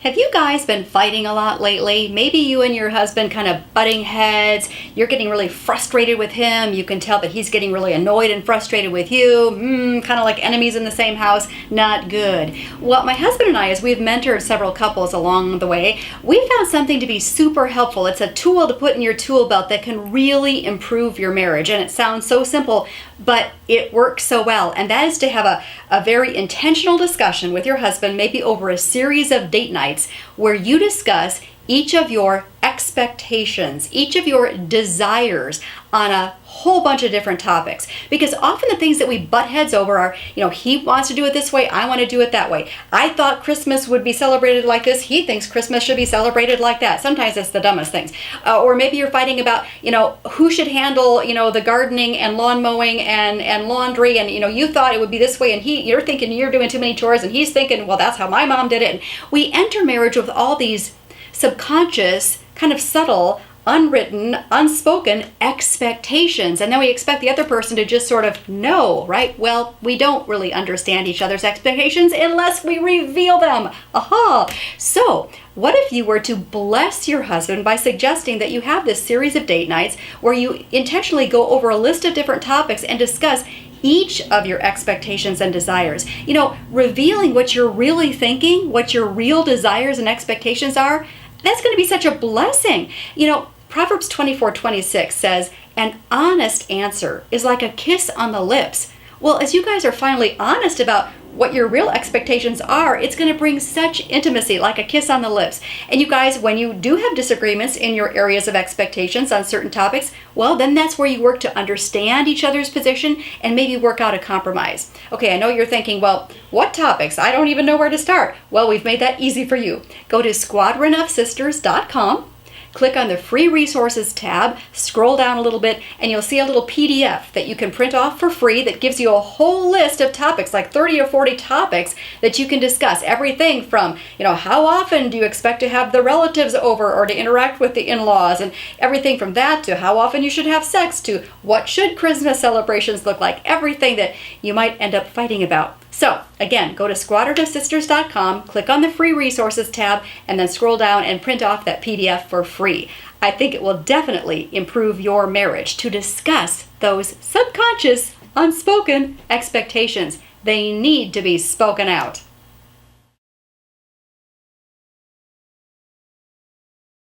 Have you guys been fighting a lot lately? Maybe you and your husband kind of butting heads. You're getting really frustrated with him. You can tell that he's getting really annoyed and frustrated with you. Kind of like enemies in the same house. Not good. Well, my husband and I, as we've mentored several couples along the way, we found something to be super helpful. It's a tool to put in your tool belt that can really improve your marriage. And it sounds so simple, but it works so well. And that is to have a very intentional discussion with your husband, maybe over a series of date nights, where you discuss each of your expectations, each of your desires on a whole bunch of different topics. Because often the things that we butt heads over are, he wants to do it this way, I want to do it that way. I thought Christmas would be celebrated like this, he thinks Christmas should be celebrated like that. Sometimes it's the dumbest things. Or maybe you're fighting about, who should handle, the gardening and lawn mowing and laundry, and you thought it would be this way, and you're thinking you're doing too many chores, and he's thinking, well, that's how my mom did it. And we enter marriage with all these subconscious, kind of subtle, unwritten, unspoken expectations. And then we expect the other person to just sort of know, right? Well, we don't really understand each other's expectations unless we reveal them. Aha! So, what if you were to bless your husband by suggesting that you have this series of date nights where you intentionally go over a list of different topics and discuss each of your expectations and desires? Revealing what you're really thinking, what your real desires and expectations are, that's going to be such a blessing. Proverbs 24:26 says, an honest answer is like a kiss on the lips. Well, as you guys are finally honest about what your real expectations are, it's going to bring such intimacy, like a kiss on the lips. And you guys, when you do have disagreements in your areas of expectations on certain topics, well, then that's where you work to understand each other's position and maybe work out a compromise. Okay, I know you're thinking, well, what topics? I don't even know where to start. Well, we've made that easy for you. Go to squadronofsisters.com. Click on the free resources tab, scroll down a little bit, and you'll see a little PDF that you can print off for free that gives you a whole list of topics, like 30 or 40 topics that you can discuss. Everything from, how often do you expect to have the relatives over or to interact with the in-laws, and everything from that to how often you should have sex to what should Christmas celebrations look like, everything that you might end up fighting about. So, again, go to squadronofsisters.com, click on the free resources tab, and then scroll down and print off that PDF for free. I think it will definitely improve your marriage to discuss those subconscious, unspoken expectations. They need to be spoken out.